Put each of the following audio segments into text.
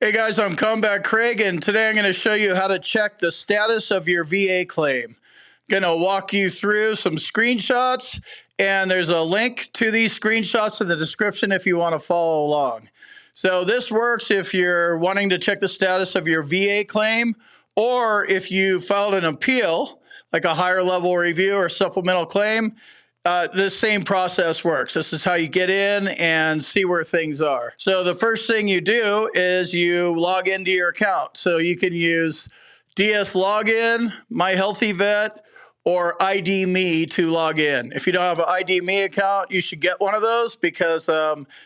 Hey guys, I'm Combat Craig, and today I'm going to show you how to check the status of your VA claim. Going to walk you through some screenshots, and there's a link to these screenshots in the description if you want to follow along. So this works if you're wanting to check the status of your VA claim, or if you filed an appeal, like a higher level review or supplemental claim. This same process works. This is how you get in and see where things are. So the first thing you do is you log into your account. So you can use DS Login, My Healthy Vet, or ID Me to log in. If you don't have an ID Me account, you should get one of those because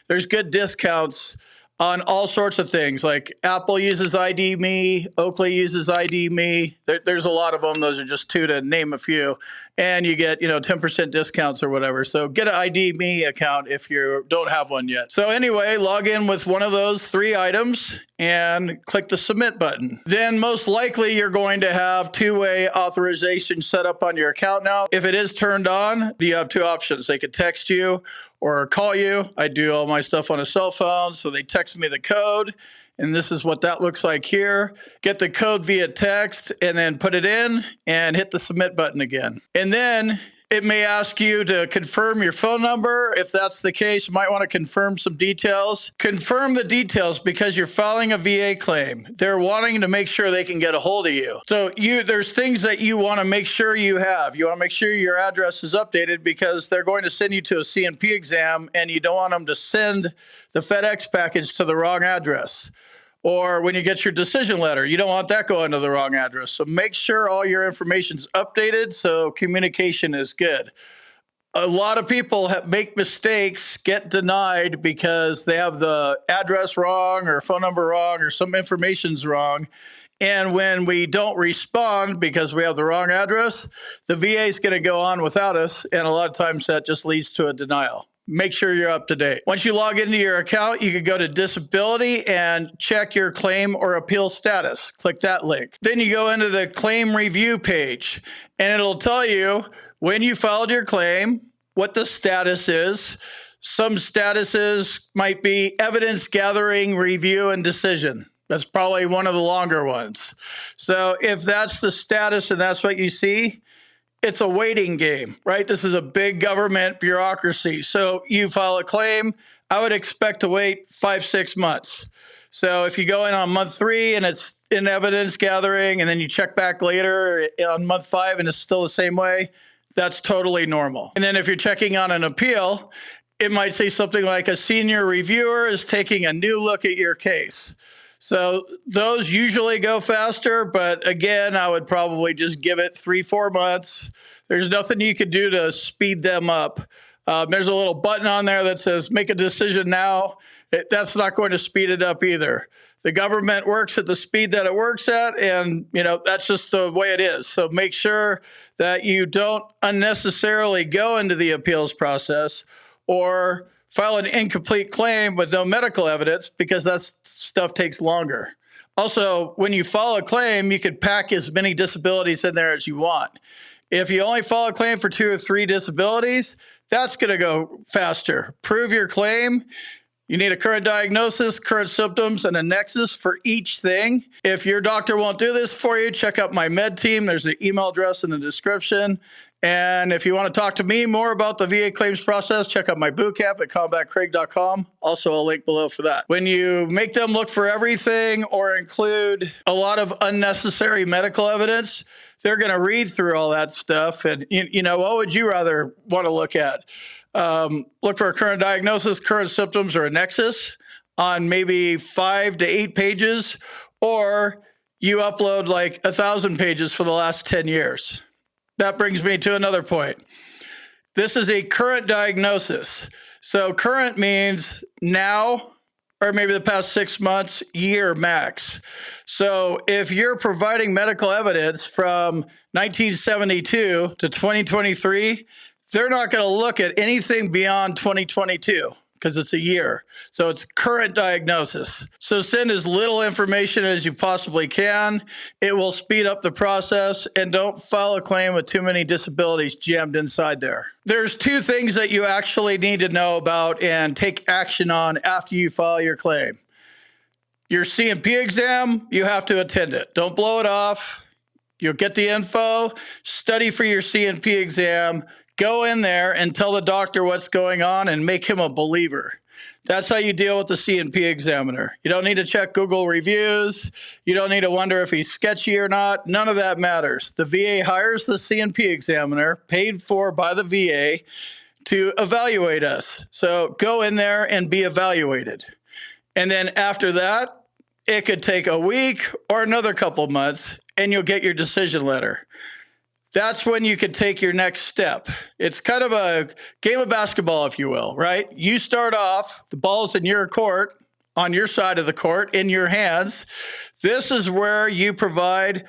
there's good discounts on all sorts of things. Like Apple uses ID Me, Oakley uses ID Me. There's a lot of them. Those are just two to name a few. And you get, 10% discounts or whatever. So get an ID Me account if you don't have one yet. So anyway, log in with one of those 3 items and click the submit button. Then most likely you're going to have two-way authorization set up on your account now. If it is turned on, you have 2 options. They could text you or call you. I do all my stuff on a cell phone, so they text me the code, and this is what that looks like here. Get the code via text and then put it in and hit the submit button again. And then it may ask you to confirm your phone number. If that's the case, you might want to confirm some details. Confirm the details because you're filing a VA claim. They're wanting to make sure they can get a hold of you. So there's things that you want to make sure you have. You want to make sure your address is updated because they're going to send you to a CNP exam and you don't want them to send the FedEx package to the wrong address. Or when you get your decision letter, you don't want that going to the wrong address. So make sure all your information's updated so communication is good. A lot of people make mistakes, get denied because they have the address wrong or phone number wrong or some information's wrong. And when we don't respond because we have the wrong address, the VA is going to go on without us. And a lot of times that just leads to a denial. Make sure you're up to date. Once you log into your account, you can go to disability and check your claim or appeal status. Click that link. Then you go into the claim review page, and it'll tell you when you filed your claim, what the status is. Some statuses might be evidence gathering, review, and decision. That's probably one of the longer ones. So if that's the status and that's what you see, it's a waiting game, right? This is a big government bureaucracy. So you file a claim, I would expect to wait 5-6 months. So if you go in on month 3 and it's in evidence gathering, and then you check back later on month 5 and it's still the same way, that's totally normal. And then if you're checking on an appeal, it might say something like a senior reviewer is taking a new look at your case. So those usually go faster, but again, I would probably just give it 3-4 months. There's nothing you could do to speed them up. There's a little button on there that says make a decision now. That's not going to speed it up either. The government works at the speed that it works at, and that's just the way it is. So make sure that you don't unnecessarily go into the appeals process or file an incomplete claim with no medical evidence because that stuff takes longer. Also, when you file a claim, you could pack as many disabilities in there as you want. If you only file a claim for 2 or 3 disabilities, that's going to go faster. Prove your claim. You need a current diagnosis, current symptoms, and a nexus for each thing. If your doctor won't do this for you, check out my med team. There's an email address in the description. And if you want to talk to me more about the VA claims process, check out my bootcamp at combatcraig.com. Also a link below for that. When you make them look for everything or include a lot of unnecessary medical evidence, they're going to read through all that stuff. And, what would you rather want to look at? Look for a current diagnosis, current symptoms, or a nexus on maybe 5 to 8 pages, or you upload like 1,000 pages for the last 10 years. That brings me to another point. This is a current diagnosis. So current means now, or maybe the past 6 months, year max. So if you're providing medical evidence from 1972 to 2023, they're not going to look at anything beyond 2022 because it's a year. So it's current diagnosis. So send as little information as you possibly can. It will speed up the process, and don't file a claim with too many disabilities jammed inside there. There's 2 things that you actually need to know about and take action on after you file your claim. Your C&P exam, you have to attend it. Don't blow it off. You'll get the info, study for your C&P exam, go in there and tell the doctor what's going on and make him a believer. That's how you deal with the C&P examiner. You don't need to check Google reviews. You don't need to wonder if he's sketchy or not. None of that matters. The VA hires the C&P examiner, paid for by the VA, to evaluate us. So go in there and be evaluated. And then after that, it could take a week or another couple months, and you'll get your decision letter. That's when you could take your next step. It's kind of a game of basketball, if you will, right? You start off, the ball's in your court, on your side of the court, in your hands. This is where you provide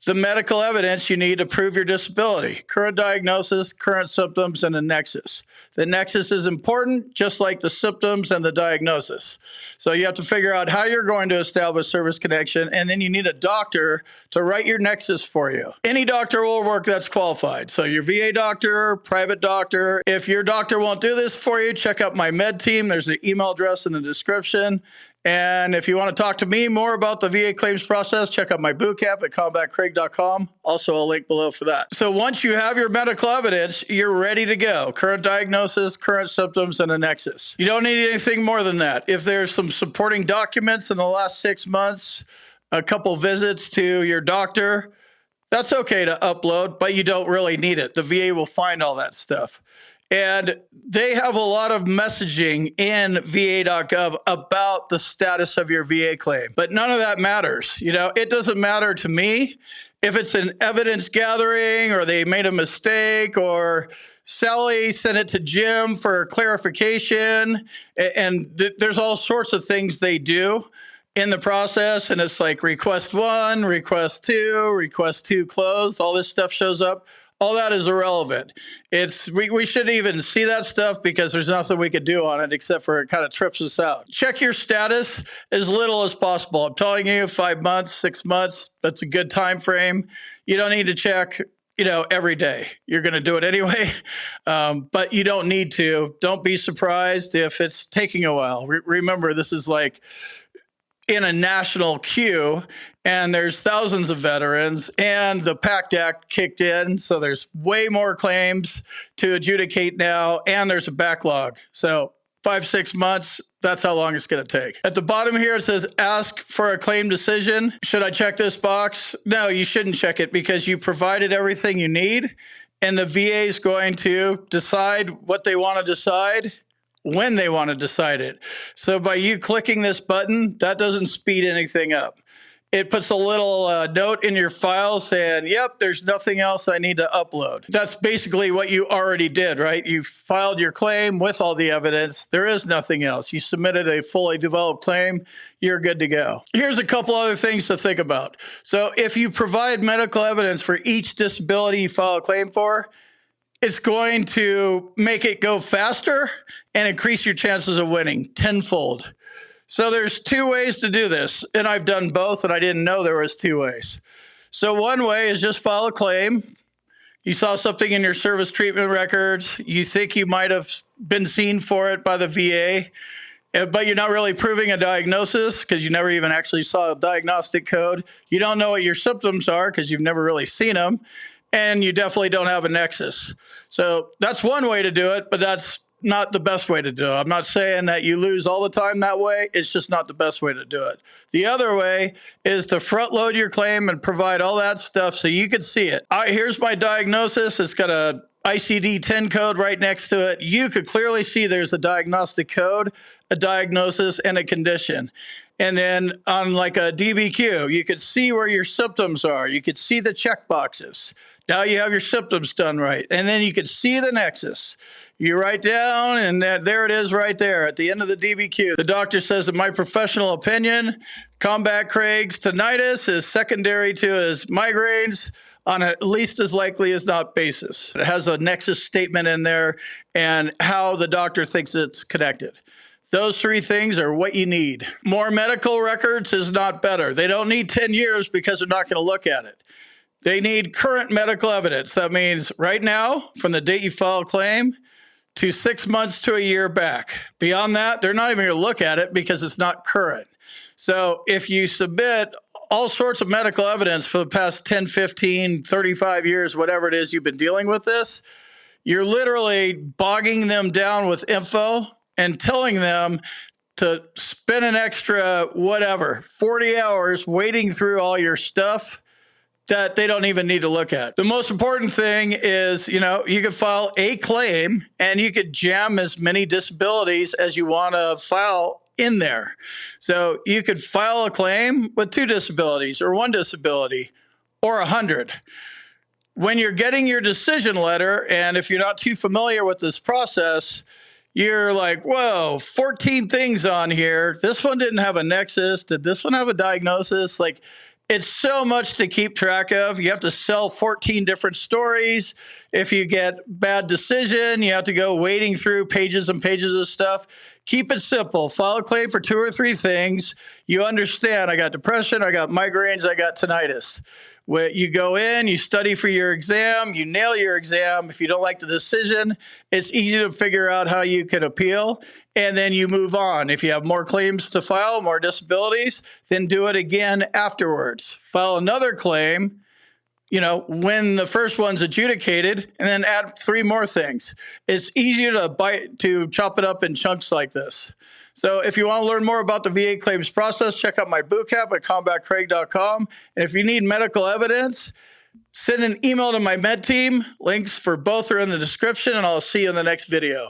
the medical evidence you need to prove your disability: current diagnosis, current symptoms, and a nexus. The nexus is important, just like the symptoms and the diagnosis. So you have to figure out how you're going to establish service connection, and then you need a doctor to write your nexus for you. Any doctor will work that's qualified. So your VA doctor, private doctor. If your doctor won't do this for you, check out my med team. There's an email address in the description. And if you want to talk to me more about the VA claims process, check out my bootcamp at combatcraig.com. Also a link below for that. So once you have your medical evidence, you're ready to go. Current diagnosis, current symptoms, and a nexus. You don't need anything more than that. If there's some supporting documents in the last 6 months, a couple visits to your doctor, that's okay to upload, but you don't really need it. The VA will find all that stuff. And they have a lot of messaging in va.gov about the status of your VA claim, but none of that matters. You know, it doesn't matter to me if it's an evidence gathering or they made a mistake or Sally sent it to Jim for clarification. And there's all sorts of things they do in the process. And it's like request 1, request 2, request 2 closed. All this stuff shows up. All that is irrelevant. We shouldn't even see that stuff because there's nothing we could do on it except for it kind of trips us out. Check your status as little as possible. I'm telling you, 5 months, 6 months, that's a good time frame. You don't need to check, every day. You're going to do it anyway, but you don't need to. Don't be surprised if it's taking a while. Remember, this is like in a national queue, and there's thousands of veterans, and the PACT Act kicked in, so there's way more claims to adjudicate now, and there's a backlog. So 5-6 months, that's how long it's going to take. At the bottom here, it says, ask for a claim decision. Should I check this box? No, you shouldn't check it because you provided everything you need, and the VA is going to decide what they want to decide when they want to decide it. So by you clicking this button, that doesn't speed anything up. It puts a little note in your file saying, yep, there's nothing else I need to upload. That's basically what you already did, right? You filed your claim with all the evidence. There is nothing else. You submitted a fully developed claim. You're good to go. Here's a couple other things to think about. So if you provide medical evidence for each disability you file a claim for, it's going to make it go faster and increase your chances of winning tenfold. So there's 2 ways to do this, and I've done both, and I didn't know there was 2 ways. So one way is just file a claim. You saw something in your service treatment records. You think you might have been seen for it by the VA, but you're not really proving a diagnosis because you never even actually saw a diagnostic code. You don't know what your symptoms are because you've never really seen them. And you definitely don't have a nexus. So that's one way to do it, but that's not the best way to do it. I'm not saying that you lose all the time that way. It's just not the best way to do it. The other way is to front load your claim and provide all that stuff so you can see it. All right, here's my diagnosis. It's got a ICD-10 code right next to it. You could clearly see there's a diagnostic code, a diagnosis, and a condition. And then on like a DBQ, you could see where your symptoms are. You could see the check boxes. Now you have your symptoms done right. And then you can see the nexus. You write down, and there it is right there at the end of the DBQ. The doctor says, in my professional opinion, Combat Craig's tinnitus is secondary to his migraines on at least as likely as not basis. It has a nexus statement in there and how the doctor thinks it's connected. Those 3 things are what you need. More medical records is not better. They don't need 10 years because they're not going to look at it. They need current medical evidence. That means right now, from the date you file a claim to 6 months to a year back. Beyond that, they're not even going to look at it because it's not current. So if you submit all sorts of medical evidence for the past 10, 15, 35 years, whatever it is you've been dealing with this, you're literally bogging them down with info and telling them to spend an extra, 40 hours wading through all your stuff that they don't even need to look at. The most important thing is, you could file a claim and you could jam as many disabilities as you want to file in there. So you could file a claim with 2 disabilities or 1 disability or 100. When you're getting your decision letter, and if you're not too familiar with this process, you're like, whoa, 14 things on here. This one didn't have a nexus. Did this one have a diagnosis? It's so much to keep track of. You have to sell 14 different stories. If you get bad decision, you have to go wading through pages and pages of stuff. Keep it simple. File a claim for 2 or 3 things. You understand, I got depression, I got migraines, I got tinnitus. You go in, you study for your exam, you nail your exam. If you don't like the decision, it's easy to figure out how you can appeal, and then you move on. If you have more claims to file, more disabilities, then do it again afterwards. File another claim, when the first one's adjudicated, and then add 3 more things. It's easier to chop it up in chunks like this. So if you want to learn more about the VA claims process, check out my bootcamp at combatcraig.com. And if you need medical evidence, send an email to my med team. Links for both are in the description, and I'll see you in the next video.